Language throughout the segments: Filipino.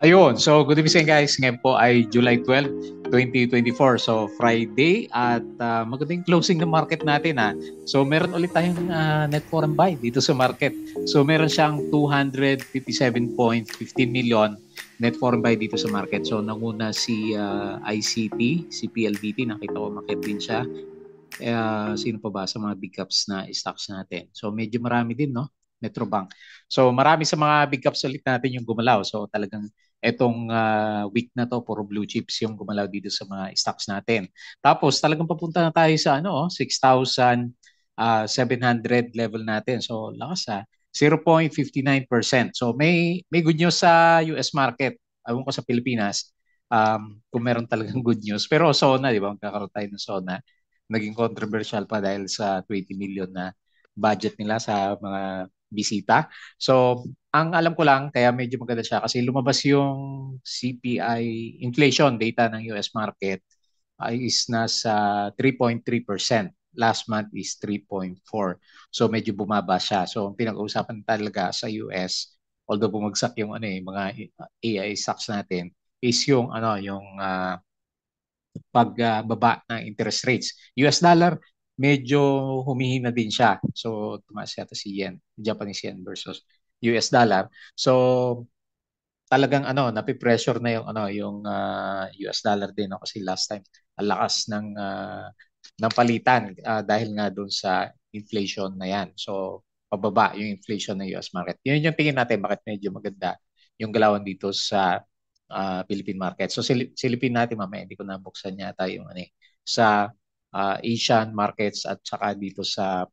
Ayun, so good evening guys. Ngayon po ay July 12, 2024. So Friday at magandang closing ng market natin ha. So meron ulit tayong net foreign buy dito sa market. So meron siyang 257.15 million net foreign buy dito sa market. So nanguna si ICT, si PLDT, nakita ko makit din siya. Sino pa ba sa mga big caps na stocks natin? So medyo marami din, no? Metrobank. So marami sa mga big caps ulit natin yung gumalaw. So talagang etong week na to, puro blue chips yung gumalaw dito sa mga stocks natin. Tapos talagang papunta na tayo sa 6,700 level natin. So lakas 0.59%. So may good news sa US market. Ewan ko sa Pilipinas, kung meron talagang good news. Pero SONA, di ba? Magkakaroon tayo ng SONA, naging controversial pa dahil sa 20 million na budget nila sa mga bisita. So, ang alam ko lang, kaya medyo maganda siya kasi lumabas yung CPI inflation data ng US market ay is nasa 3.3%. Last month is 3.4. So medyo bumaba siya. So ang pinag-uusapan talaga sa US, although bumagsak yung mga AI stocks natin, is yung pagbaba ng interest rates. US dollar, medyo humihina din siya. So, tumaas yata si yen, Japanese yen versus US dollar. So, talagang napipressure na yung US dollar din, no? Kasi last time ang lakas ng palitan dahil nga doon sa inflation na yan. So, pababa yung inflation ng US market. Yun yung tingin natin bakit medyo maganda yung galawan dito sa Philippine market. So silipin natin mamaya, hindi ko nabuksan yata yung sa Asian markets at saka dito sa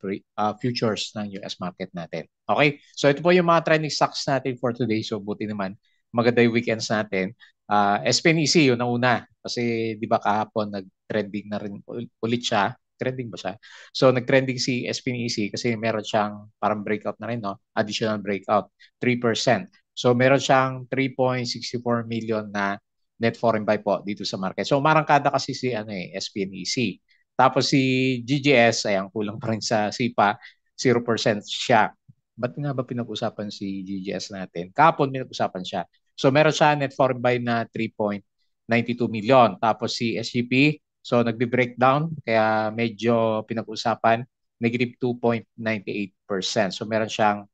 futures ng US market natin. Okay? So ito po yung mga trending stocks natin for today. So buti naman maganda yung weekends natin. SPNEC yun na una kasi di ba kahapon nag-trending na rin ulit siya. Trending ba siya? So nag-trending si SPNEC kasi meron siyang parang breakout na rin, no? Additional breakout, 3%. So meron siyang 3.64 million na net foreign buy po dito sa market. So marangkada kasi si SPNEC. Tapos si GGS, ayan, kulang pa rin sa SIPA, 0% siya. Ba't nga ba pinag-usapan si GGS natin? Kahapon pinag-usapan siya. So meron siya net foreign buy na 3.92 million. Tapos si SGP, so nagbe-breakdown, kaya medyo pinag-usapan, negative 2.98%. So meron siyang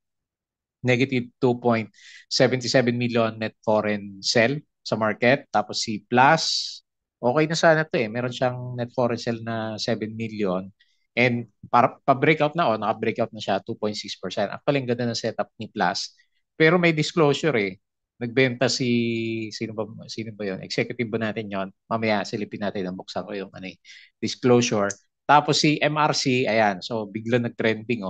negative 2.77 million net foreign sell sa market. Tapos si Plus, okay na sana to eh. Meron siyang net foreign sell na 7 million. And para pa-breakout na, naka-breakout na siya, 2.6%. Actually, ang ganda ng setup ni Plus. Pero may disclosure eh. Nagbenta sino ba yun? Executive ba natin yon? Mamaya silipin natin, ang buksan ko yung disclosure. Tapos si MRC, ayan, so bigla nag-trending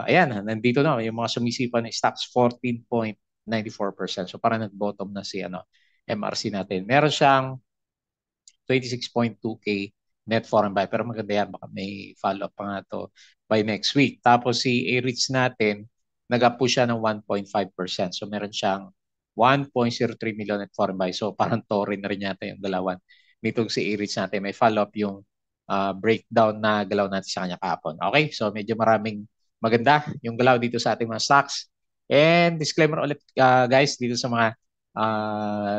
ayan, nandito na yung mga sumisipa ng stocks, 14.94%. So parang nag-bottom na si MRC natin. Meron siyang 26.2K net foreign buy. Pero maganda yan, baka may follow-up pa nga to by next week. Tapos si A-REITs natin, nag-up siya ng 1.5%. So meron siyang 1.03 million net foreign buy. So parang Torin na rin yata yung galawan nitong si A-REITs natin. May follow-up yung breakdown na galaw natin sa kanya kahapon. Okay, so medyo maraming maganda yung galaw dito sa ating mga stocks. And disclaimer ulit guys, dito sa mga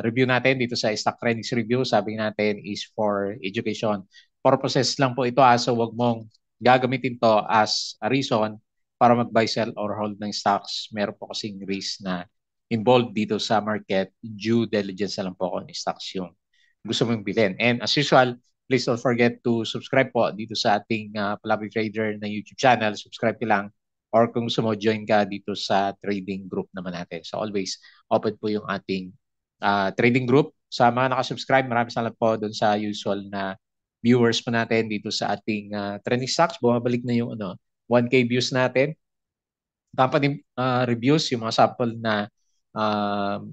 review natin dito sa Stock Trendings Review, sabi natin is for education purposes lang po ito. So wag mong gagamitin to as a reason para mag-buy, sell, or hold ng stocks. Meron po kasing risk na involved dito sa market. Due diligence na lang po kung stocks yung gusto mong bilhin. And as usual, please don't forget to subscribe po dito sa ating Palabi Trader na YouTube channel. Subscribe ka lang. Or kung gusto mo, join ka dito sa trading group naman natin. So always open po yung ating trading group. Sa mga nakasubscribe, maraming salamat po doon sa usual na viewers po natin dito sa ating trending stocks. Bumabalik na yung 1K views natin. Company reviews, yung mga sample na uh,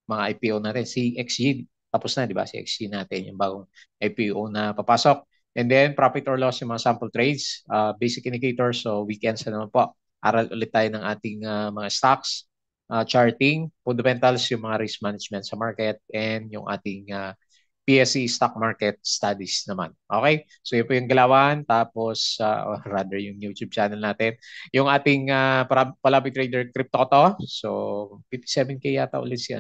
mga IPO natin. Si XG, tapos na, di ba? Si XG natin, yung bagong IPO na papasok. And then, profit or loss, yung mga sample trades, basic indicators, so weekends na naman po. Aral ulit tayo ng ating mga stocks, charting, fundamentals, yung mga risk management sa market, and yung ating PSE Stock Market Studies naman. Okay? So yun po yung galawan. Tapos, or rather yung YouTube channel natin. Yung ating Palabi Trader Crypto to. So, 57K yata ulit si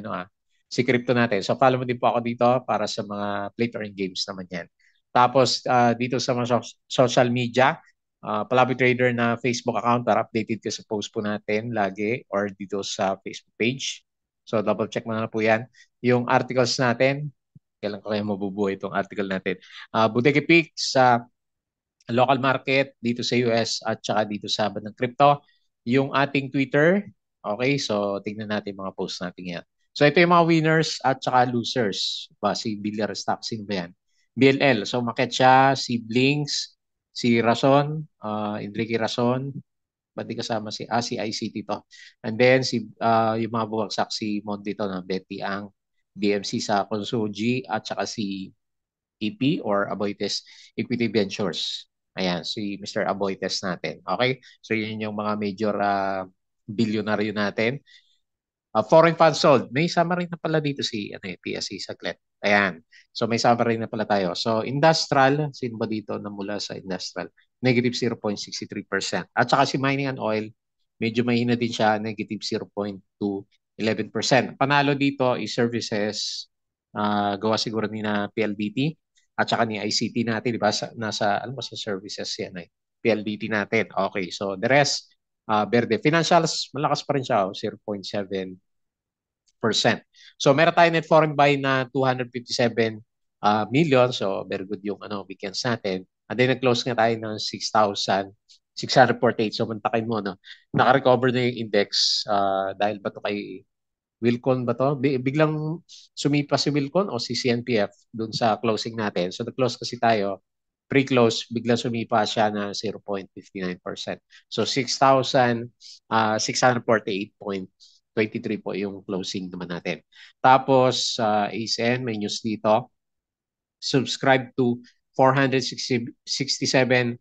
si crypto natin. So follow mo din po ako dito para sa mga play to earn games naman yan. Tapos dito sa mga social media, Palabi Trader na Facebook account para updated ka sa post po natin lagi or dito sa Facebook page. So double check mo na po yan. Yung articles natin, kailan ko kaya mabubuhay itong article natin. Butiki Picks sa local market dito sa US at saka dito sa bandang crypto. Yung ating Twitter, okay, so tingnan natin mga posts natin yan. So ito yung mga winners at saka losers. Si Villar Stock, sino ba yan? BLL, so market siya, si Blinks, si Rason, Enrique Rason, ba't di kasama si ICT to. And then yung mga bumagsak si Monty to na Betty Ang, DMC sa Consuji at saka si EP or Aboitiz Equity Ventures. Ayan, si Mr. Aboitiz natin. Okay? So yun yung mga major bilyonaryo natin. Foreign funds sold. May summary na pala dito si PSC saglit. Ayan. So may summary na pala tayo. So industrial, sino ba dito na mula sa industrial? Negative 0.63%. At saka si mining and oil, medyo mahina din siya, negative 0.211%. Panalo dito is services, gawa siguro ni na PLDT at saka ni ICT natin, di ba? Nasa, alam mo sa services yan eh. PLDT natin. Okay, so the rest, Verde. Financials, malakas pa rin siya, 0.7%. So meron tayo net foreign buy na 257 million. So very good yung weekends natin. And then nag-close nga tayo ng 6,648. So mantakin mo, no? Naka-recover na yung index dahil ba to kay Wilcon ba to? Biglang sumipa si Wilcon o si CNPF dun sa closing natin. So nag-close kasi tayo, pre-close, biglang sumipa siya na 0.59%. So 6,648.23 po yung closing naman natin. Tapos ASN, may news dito. Subscribe to 467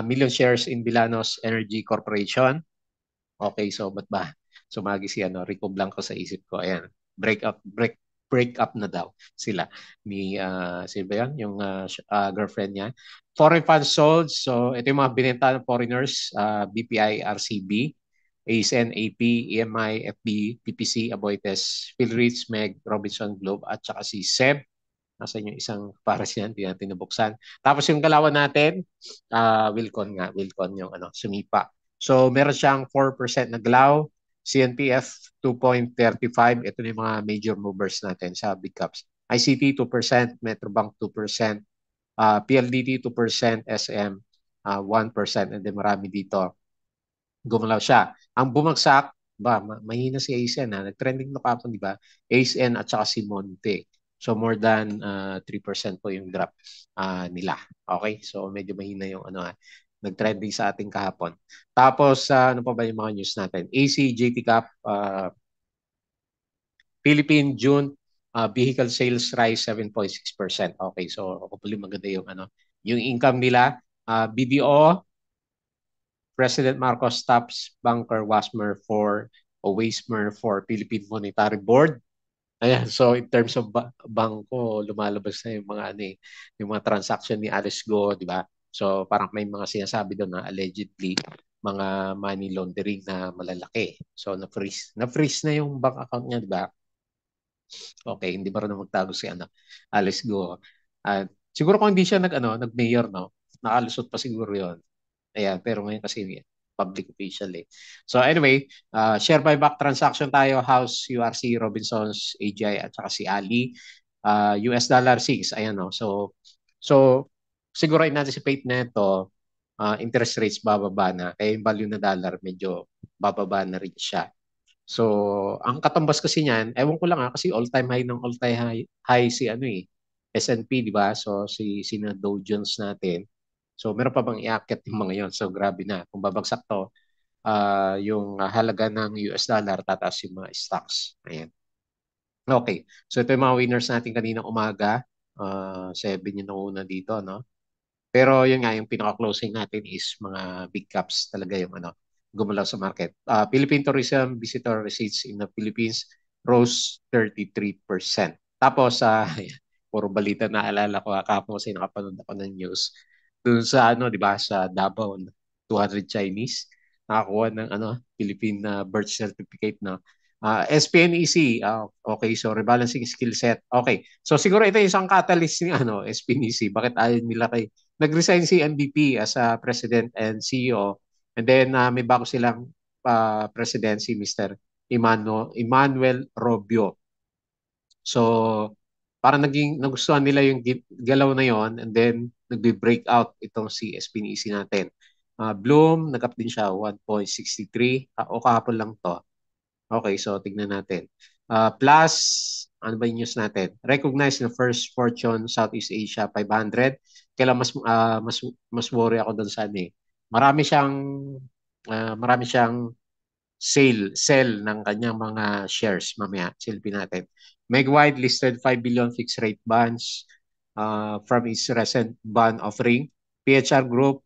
million shares in Bilanos Energy Corporation. Okay, so ba't ba? Sumagi si Rico Blanco sa isip ko. Ayan, break up na daw sila ni sino ba yan? Yung girlfriend niya. Foreign funds sold. So ito yung mga binenta ng foreigners, BPI, RCB, ASN, AP, EMI, FB, PPC, Aboitiz, Philreach, Meg, Robinson Globe at saka si SEB. Nasaan yung isang pares yan, hindi natin nabuksan. Tapos yung galawan natin, Wilcon yung sumipa. So meron siyang 4% na galaw, CNPF 2.35, ito na yung mga major movers natin sa big caps. ICT 2%, Metrobank 2%, PLDT 2%, SM 1%, and then marami dito. Gumalaw siya. Ang bumagsak, mahina si ASN ha. Nag-trending na kapon, di ba? ASN at saka si Monte. So more than 3% po yung drop nila. Okay? So medyo mahina yung nag-trending sa ating kahapon. Tapos ano pa ba yung mga news natin? AC, JT Cap, Philippine June vehicle sales rise 7.6%. Okay, so hopefully maganda yung income nila. BDO, President Marcos stops bunker Wasmer for o Wasmer for Philippine Monetary Board. Ayan, so in terms of bangko, lumalabas na yung mga yung mga transaction ni Alice Go, di ba? So parang may mga sinasabi doon na allegedly mga money laundering na malalaki. So na-freeze na yung bank account niya, di ba? Okay, hindi ba rin magtago si Alice Go. At siguro kung hindi siya nag-mayor, no? Nakalusot pa siguro 'yon. Ayan, pero ngayon kasi public official eh. So anyway, share buyback transaction tayo, House, URC, Robinsons, AGI at saka si Ali. US dollar 6, ayan no. So siguro in-anticipate na ito, interest rates bababa na. Kaya yung value na dollar medyo bababa na rin siya. So, ang katumbas kasi niyan, ewan ko lang kasi all-time high ng all-time high si S&P, di ba? So, si Dow Jones natin. So, meron pa bang iakyat yung mga yon? So, grabe na. Kung babagsak to, yung halaga ng US dollar, tataas yung mga stocks. Ayan. Okay. So, ito yung mga winners natin kaninang umaga. 7 yung nauna dito, no? Pero yun nga, yung pinaka-closing natin is mga big caps talaga yung gumalaw sa market. Philippine tourism visitor receipts in the Philippines rose 33%. Tapos, puro balita na alala ko, kahapon kasi nakapanood ako ng news. Doon sa di ba, sa Davao, 200 Chinese nakakuha ng Philippine birth certificate, no? SPNEC, okay, so rebalancing skill set. Okay. So siguro ito yung isang catalyst ng ano, SPNEC. Bakit ayaw nila kay nag-resign si MVP as a president and CEO, and then may bago silang president si Mr. Emmanuel Robio. So parang nagustuhan nila yung galaw na yon, and then nagbe-break out itong si SPNEC natin. Bloom, nag-up din siya 1.63 o kahapon lang to. Okay, so tignan natin. Plus, ano ba yung news natin? Recognize na first Fortune Southeast Asia 500. Kailan mas worry ako doon sa ano eh. Marami siyang sell ng kanyang mga shares mamaya. Silipin natin. Megwide listed 5 billion fixed rate bonds from its recent bond offering. PHR Group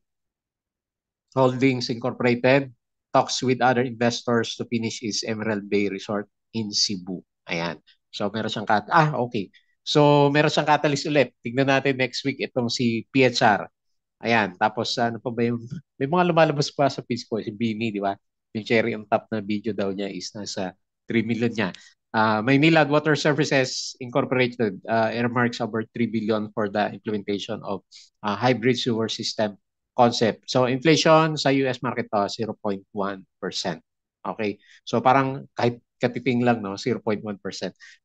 Holdings Incorporated talks with other investors to finish its Emerald Bay Resort in Cebu. Ayan. So meron siyang okay. So meron siyang catalyst ulit. Tignan natin next week itong si PHR. Ayan. Tapos ano pa ba yung may mga lumalabas pa sa feeds ko si Bini, di ba? Yung cherry on top na video daw niya is nasa 3 million niya. Maynilad Water Services Incorporated earmarks over 3 billion for the implementation of hybrid sewer system concept. So inflation sa US market 0.1%. Okay? So parang kahit katiting lang no, 0.1%.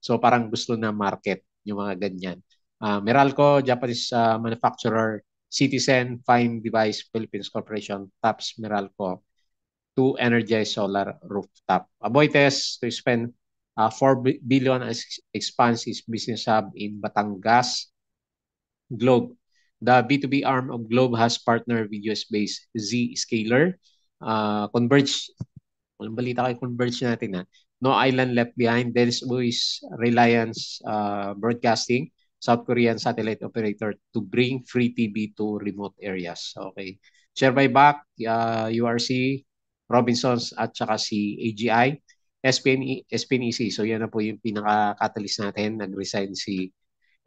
So parang gusto na market yung mga ganyan. Meralco, Japanese manufacturer, Citizen Fine Device Philippines Corporation taps Meralco to energize solar rooftop. Aboitiz to spend 4 billion as expands its business hub in Batangas. Globe. The B2B arm of Globe has partnered with US-based Zscaler. Converge, walang balita kay Converge natin ha. No Island Left Behind. Dennis Buis, Reliance Broadcasting, South Korean satellite operator to bring free TV to remote areas. Okay. Share buyback, URC, Robinsons at saka si AGI, SPNEC. So yan na po yung pinaka-catalyst natin. Nag-resign si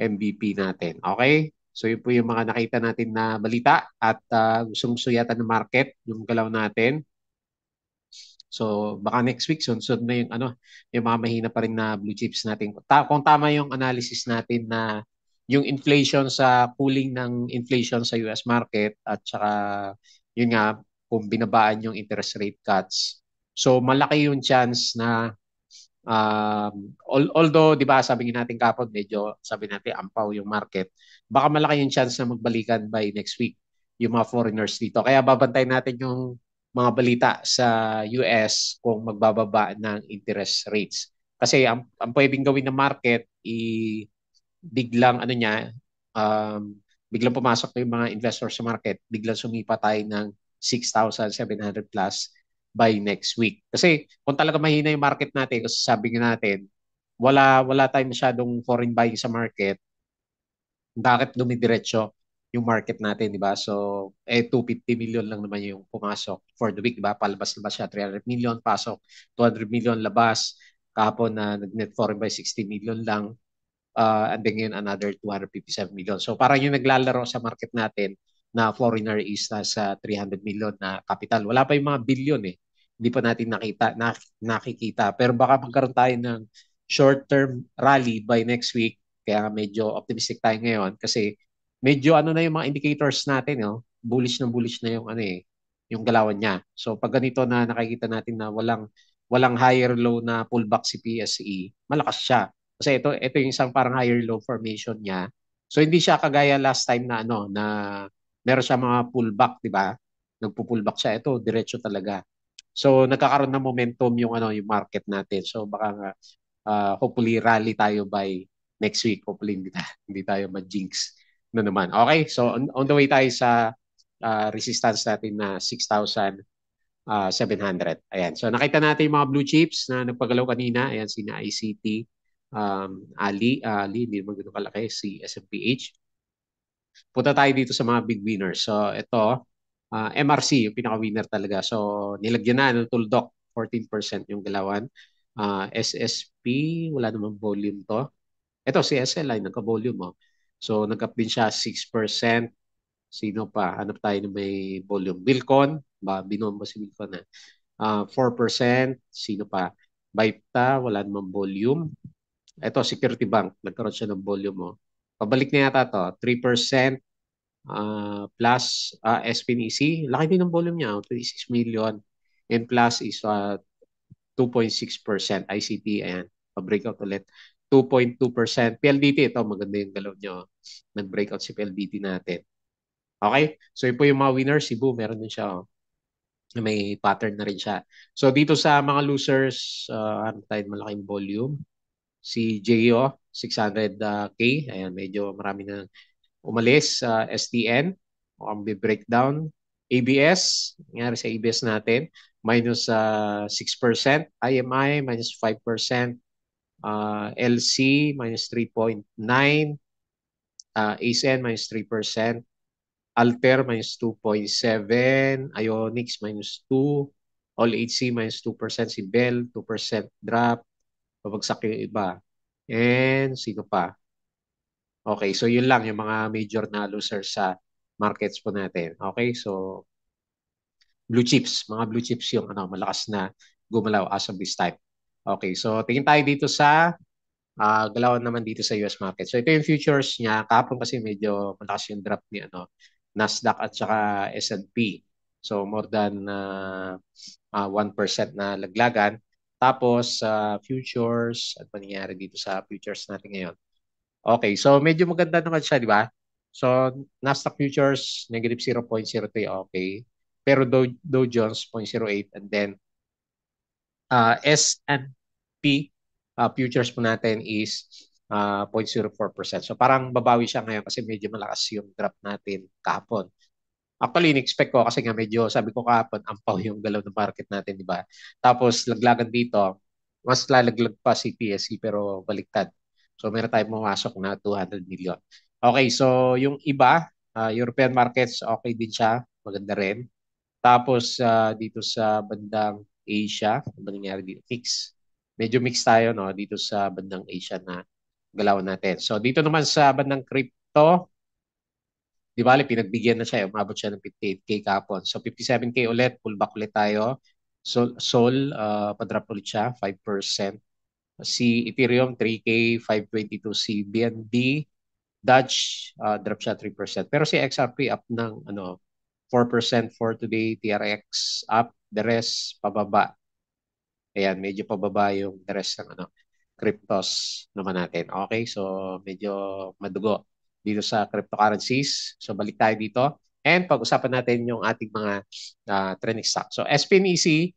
MVP natin. Okay? So yun po yung mga nakita natin na balita at gustong-gusto yata ng market yung galaw natin. So baka next week sunod na yung ano, yung mga mahina pa rin na blue chips natin. Kung tama yung analysis natin na yung inflation sa cooling ng inflation sa US market at saka yun nga kung binabaan yung interest rate cuts. So malaki yung chance na although, di ba, sabi natin kapon, medyo, sabi natin, ampaw yung market, baka malaki yung chance na magbalikan by next week yung mga foreigners dito. Kaya babantayan natin yung mga balita sa US kung magbababa ng interest rates. Kasi ang pwedeng gawin ng market, biglang ano niya, um, biglang pumasok na yung mga investors sa market, biglang sumipa tayo ng 6,700 plus by next week. Kasi kung talaga mahina yung market natin, kasi sabi nga natin, wala tayong masyadong foreign buying sa market, bakit dumidiretso yung market natin, di ba? So, 250 million lang naman yung pumasok for the week, di ba? Palabas-labas siya, 300 million pasok, 200 million labas, kahapon na nag-net foreign buy 60 million lang, and then ngayon another 257 million. So parang yung naglalaro sa market natin na foreigner is nasa 300 million na capital. Wala pa yung mga billion eh. Hindi pa natin nakikita. Pero baka magkaroon tayo ng short-term rally by next week. Kaya medyo optimistic tayo ngayon kasi medyo ano na yung mga indicators natin, no? Bullish na yung ano eh, yung galawan niya. So pag ganito na nakikita natin na walang higher low na pullback si PSE, malakas siya. Kasi ito yung isang parang higher low formation niya. So hindi siya kagaya last time na ano na meron siya mga pullback, di ba? Nagpo-pullback siya. Ito diretso talaga. So nagkakaroon ng momentum yung ano yung market natin. So baka nga hopefully rally tayo by next week. Hopefully hindi tayo ma-jinx na naman. Okay? So on the way tayo sa resistance natin na 6,700. Ayan. So nakita natin yung mga blue chips na nagpagalaw kanina. Ayan, sina ICT, Ali, hindi naman ganun kalaki, si SMPH. Punta tayo dito sa mga big winners. So ito, MRC, yung pinaka-winner talaga. So nilagyan na ng tuldok, 14% yung galawan. SSP, wala namang volume to. Ito, si SLI, nagka-volume. Oh. So nag-up din siya 6%. Sino pa? Hanap tayo na may volume. Bilcon, binomba si Bilcon na. 4%. Sino pa? Vipta, wala namang volume. Ito, Security Bank, nagkaroon siya ng volume mo. Pabalik na yata to, 3% plus SPNEC. Laki din ng volume niya, 26 million. And plus is 2.6% ICT. Ayan, pa-breakout ulit. 2.2%. PLDT, ito maganda yung galaw nyo. Nag-breakout si PLDT natin. Okay? So yun po yung mga winners. Cebu, meron din siya. Oh. May pattern na rin siya. So dito sa mga losers, ano tayo malaking volume? Si JO, 600K. Ayan, medyo marami na umalis. STN, mukhang breakdown. ABS, nangyari sa ABS natin, minus 6%. IMI, minus 5%. LC, minus 3.9%. ASN, minus 3%. Alter, minus 2.7%. Ionics, minus 2%. All HC, minus 2%. Si Bell, 2% drop. Pabagsak yung iba. And sino pa? Okay, so yun lang yung mga major na losers sa markets po natin. Okay, so blue chips, mga blue chips yung malakas na gumalaw as of this time. Okay, so tingin tayo dito sa galawan naman dito sa US market. So ito yung futures niya. Kahapon kasi medyo malakas yung drop ni Nasdaq at saka S&P. So more than 1% na laglagan. Tapos futures, ano pa nangyari dito sa futures natin ngayon? Okay, so medyo maganda naman siya, di ba? So Nasdaq futures negative 0.03, okay. Pero Dow Jones 0.08 and then S&P futures po natin is 0.04%. So parang babawi siya ngayon kasi medyo malakas yung drop natin kahapon. Actually, in-expect ko kasi nga medyo sabi ko kahapon, ampaw yung galaw ng market natin, di ba? Tapos laglagan dito, mas lalaglag pa si PSE pero baliktad. So meron tayong pumasok na 200 million. Okay, so yung iba, European markets, okay din siya. Maganda rin. Tapos dito sa bandang Asia, ano ba nangyari dito? Mix. Medyo mix tayo no dito sa bandang Asia na galaw natin. So dito naman sa bandang crypto, di bali pinagbigyan na siya, umabot siya ng 58K kapon. So 57K ulit, pullback ulit tayo. Sol, pa-drop ulit siya, 5%. Si Ethereum, 3K, 522 si BNB. Dutch, drop siya 3%. Pero si XRP up ng 4% for today, TRX up, the rest pababa. Ayan, medyo pababa yung the rest ng cryptos naman natin. Okay, so medyo madugo dito sa cryptocurrencies. So balik tayo dito. And pag-usapan natin yung ating mga trending stock. So SPNEC,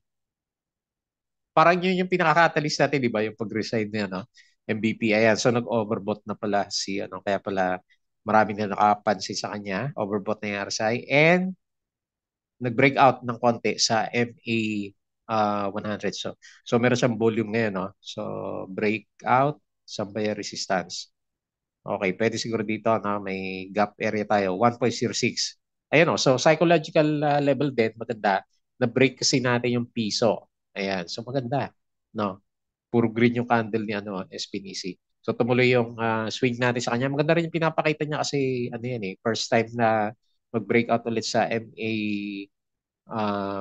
parang yun yung pinaka-catalyst natin, di ba? Yung pag-resign niya, no? MVP. Ayan, so nag-overbought na pala si, kaya pala marami na nakapansin sa kanya. Overbought na yung RSI. And nag-breakout ng konti sa MA 100. So meron siyang volume ngayon, no? So breakout, sabay resistance. Okay, pwede siguro dito na may gap area tayo, 1.06. Ayan, no? So psychological level din, maganda. Na-break kasi natin yung piso. Ayan, so maganda. No? Puro green yung candle ni SPNC. So tumuloy yung swing natin sa kanya. Maganda rin yung pinapakita niya kasi yan first time na mag-breakout ulit sa MA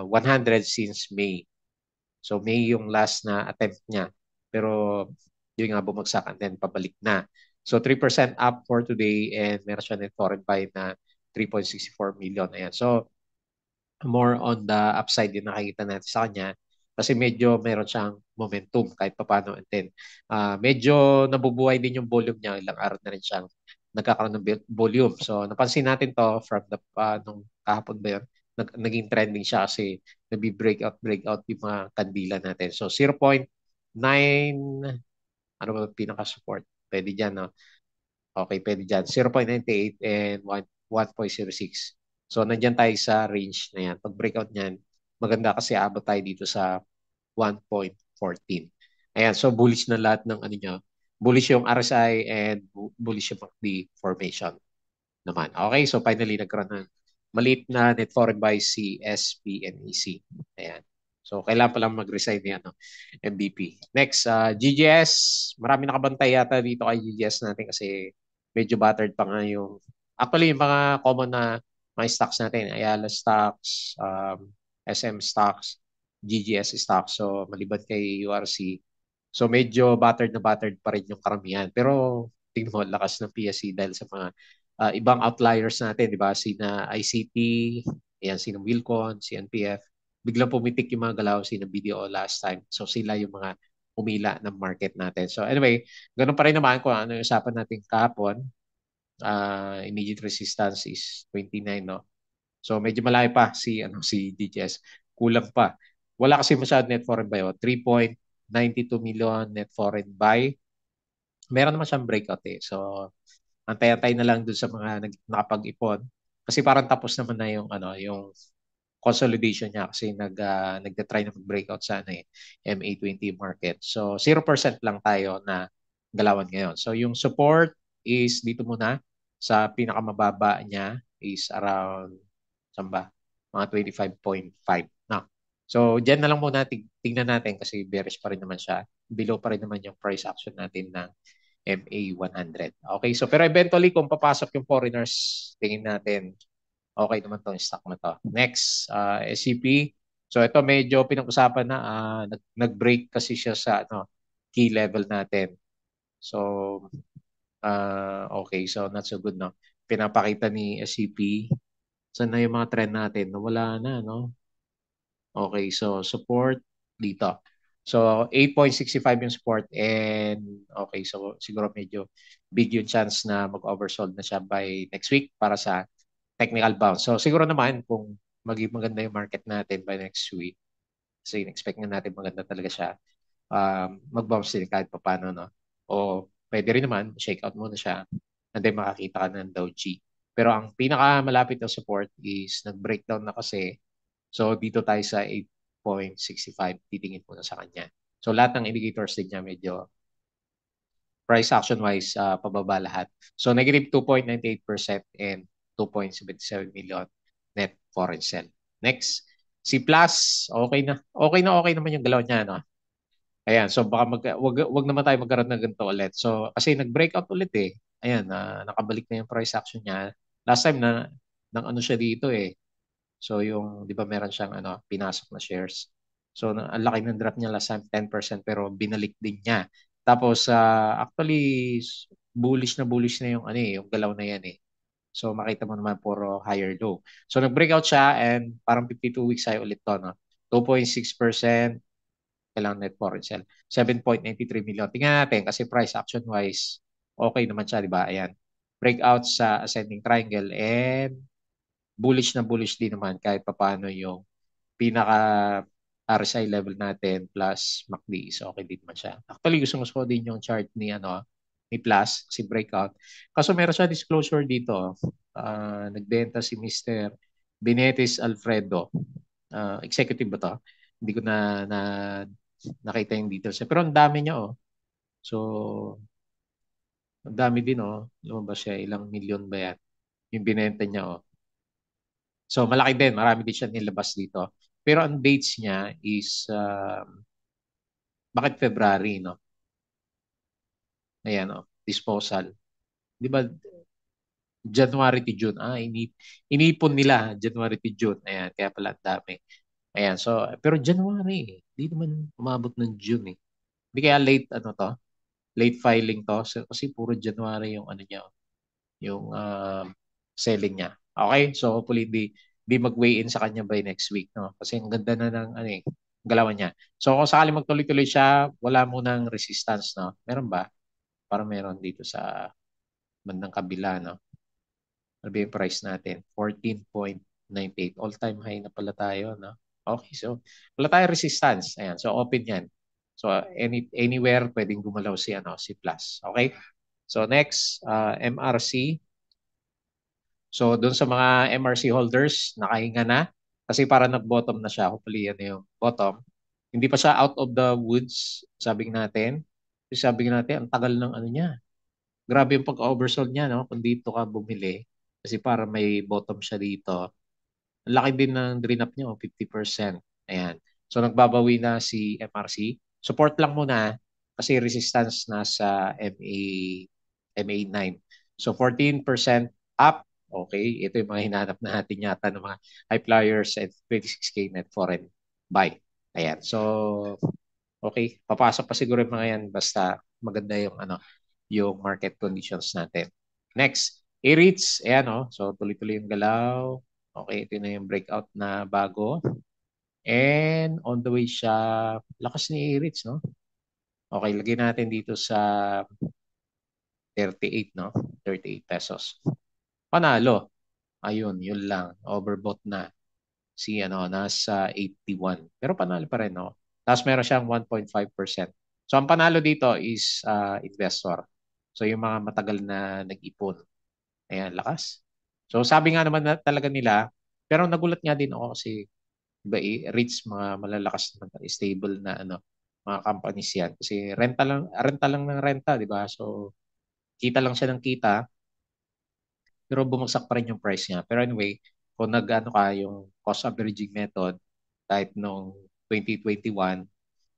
100 since May. So May yung last na attempt niya. Pero yun nga bumagsak and then pabalik na. So 3% up for today and meron siya ng foreign buy na 3.64 million. Ayan. So more on the upside din nakikita natin sa kanya kasi medyo meron siyang momentum kahit papano and then medyo nabubuhay din yung volume niya. Ilang araw na rin siyang nagkakaroon ng volume. So napansin natin to from the nung kahapon ba yun? Naging trending siya kasi breakout yung mga kandila natin. So 0.9, ano ba pinaka-support? Pwede dyan, no? Okay, pwede dyan. 0.98 and 1.06. So, nandyan tayo sa range na yan. Pag breakout niyan, maganda kasi abot tayo dito sa 1.14. Ayan, so bullish na lahat ng ano nyo. Bullish yung RSI and bullish yung MACD formation naman. Okay, so finally nagkaroon ng maliit na net foreign buy si SPNEC. Ayan. So kailangan pa lang mag-resign ni MVP. Next, GGS. Marami nakabantay yata dito kay GGS natin kasi medyo battered pa nga yung actually yung mga common na mga stocks natin, Ayala stocks, SM stocks. GGS stock. So maliban kay URC. So medyo battered na battered pa rin yung karamihan. Pero tingnan mo, lakas ng PSC dahil sa mga ibang outliers natin, di ba? Sina ICT, ayan, sina Wilcon, CNPF. Biglang pumitik yung mga galaw, sina BDO last time. So sila yung mga umila ng market natin. So anyway, ganun pa rin naman kung ano yung usapan natin kahapon. Immediate resistance is 29, no? So medyo malayo pa si DJS. Kulang pa. Wala kasi masyado net foreign buy. 3.92 million net foreign buy. Meron naman siyang breakout eh. So antay-antay na lang dun sa mga nakapag-ipon. Kasi parang tapos naman na yung consolidation niya kasi nagda-try na mag-breakout sa MA20 market. So 0% lang tayo na galawan ngayon. So yung support is dito muna sa pinakamababa niya is around saan ba? Mga 25.5 na. So diyan na lang muna tingnan natin kasi bearish pa rin naman siya. Below pa rin naman yung price action natin ng MA100. Okay, so pero eventually kung papasok yung foreigners, tingin natin okay naman tong stock na to. Next, SCP. So ito medyo pinag-usapan na nag-break kasi siya sa key level natin. So okay, so not so good no. Pinapakita ni SCP saan na yung mga trend natin. Nawala na no. Okay, so support dito. So 8.65 yung support and okay, so siguro medyo big yung chance na mag-oversold na siya by next week para sa technical bounce. So siguro naman kung maging maganda yung market natin by next week, kasi expect nga natin maganda talaga siya, mag-bounce din kahit paano, no? O pwede rin naman, shake out muna siya and then makakita ka ng Dow G. Pero ang pinakamalapit na support is nag-breakdown na kasi. So dito tayo sa 8.65, titingin muna sa kanya. So lahat ng indicators din niya medyo price action-wise, pababa lahat. So negative 2.98% and 2.77 million net foreign sell. Next, si Plus, okay naman yung galaw niya, no? Ayan, so baka wag naman tayo magkaroon ng ganito ulit. So kasi nag-breakout ulit eh. Ayan, nakabalik na yung price action niya. Last time na nang ano siya dito eh. So yung 'di ba meron siyang pinasok na shares. So ang laki ng drop niya last time 10% pero binalik din niya. Tapos actually bullish na yung yung galaw na yan eh. So makita mo naman puro higher low. So nag-breakout siya and parang 52 weeks high ulit to, no. 2.6% kailangan net foreign sell. 7.93 million. Tingnan natin kasi price action wise okay naman siya, 'di ba? Ayan. Breakout sa ascending triangle and bullish din naman kahit papaano yung pinaka RSI level natin plus MACD is okay din naman siya. Actually, gusto ko din yung chart ni Plus, si breakout. Kaso meron siya disclosure dito. Nagbenta si Mr. Benetis Alfredo. Executive ba to? Hindi ko na nakita yung details. Pero ang dami niya oh. So, ang dami din oh. Lumabas siya, ilang milyon ba yan? Yung binenta niya oh. So malaki din, marami din siya nilabas dito. Pero ang dates niya is bakit February, no? Ayan, oh, disposal. 'Di ba January to June? Inipon nila January to June. Ayan, kaya pala ang dami. Ayan, so pero January, hindi naman umabot ng June eh. Hindi kaya late late filing to so, kasi puro January yung niya, yung selling niya. Okay? So hopefully di mag-weigh in sa kanya by next week, no? Kasi ang ganda na ng galawan niya. So kung sakali magtuloy-tuloy siya, wala munang resistance, no? Meron ba? Para meron dito sa bandang kabila, no? Ano ba yung price natin? 14.98. All-time high na pala tayo, no? Okay, so wala tayong resistance. Ayan, so open yan. So anywhere pwedeng gumalaw si Plus. Okay? So next, MRC. So doon sa mga MRC holders, nakahinga na kasi para nag-bottom na siya. Hopefully yan yung bottom. Hindi pa siya out of the woods, sabi natin. Kasi sabi natin, ang tagal ng niya. Grabe yung pag-oversold niya, no? Kung dito ka bumili, kasi para may bottom siya dito. Ang laki din ng drain up niya, 50%. Ayan. So nagbabawi na si MRC. Support lang muna kasi resistance nasa MA9. So 14% up. Okay, ito yung mga hinanap natin yata ng mga high flyers at 26K net foreign buy. Ayan. So, okay. Papasok pa siguro yung mga yan basta maganda yung yung market conditions natin. Next, A-REITs. Ayan, oh. So, tuloy-tuloy yung galaw. Okay, ito na yung breakout na bago. And on the way siya, lakas ni A-REITs, no? Okay, lagay natin dito sa 38, no? 38 pesos. Panalo. Ayun, yun lang. Overbought na. Si nasa 81. Pero panalo pa rin, no? Tapos meron siyang 1.5%. So ang panalo dito is investor. So yung mga matagal na nag-ipon. Ayan, lakas. So sabi nga naman na talaga nila, pero nagulat nga din ako kasi iba REITs, mga malalakas naman, stable na mga companies yan. Kasi renta lang ng renta, di ba? So kita lang siya ng kita, pero bumagsak pa rin yung price niya. Pero anyway, kung yung cost averaging method, kahit nung 2021,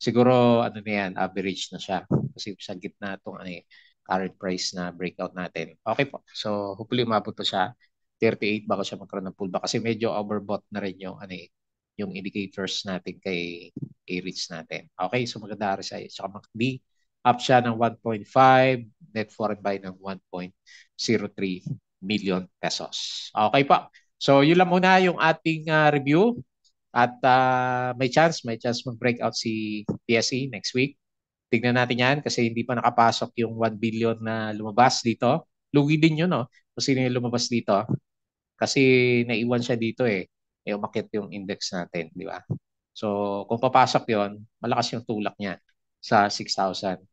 siguro ano na yan, average na siya. Kasi sa gitna itong current price na breakout natin. Okay po. So hopefully umabot pa siya. 38 bago siya magkaroon ng pullback. Kasi medyo overbought na rin yung yung indicators natin kay A-REITs natin. Okay, so maganda RSI. Saka MACD, up siya ng 1.5, net foreign buy ng 1.03 million pesos. Okay po. So yun lang muna yung ating review. At may chance mag-breakout si PSE next week. Tignan natin yan kasi hindi pa nakapasok yung 1 billion na lumabas dito. Lugi din yun, no? Kung sino yung lumabas dito. Kasi naiwan siya dito eh. Umakit yung index natin, di ba? So, kung papasok yon, malakas yung tulak niya sa 6,700.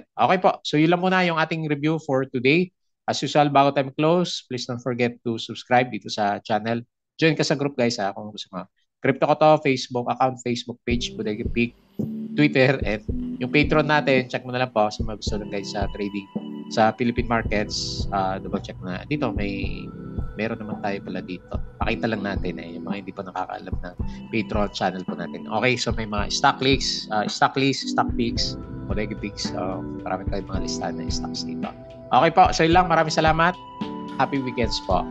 Okay po. So, yun lang muna yung ating review for today. As usual, bago tayo close, please don't forget to subscribe dito sa channel. Join ka sa group, guys, kung gusto mo. Crypto ko to, Facebook account, Facebook page, Bodega Peak, Twitter, and yung Patreon natin, check mo na lang po sa mga gusto lang guys sa trading sa Philippine markets. Double check na. Dito meron naman tayo pala dito. Pakita lang natin yung mga hindi pa nakakaalam ng Patreon channel po natin. Okay, so may mga stock picks, stock picks, Bodega Picks. Marami tayong mga listahan ng stocks dito. Okay po, so yun lang. Maraming salamat. Happy weekends po.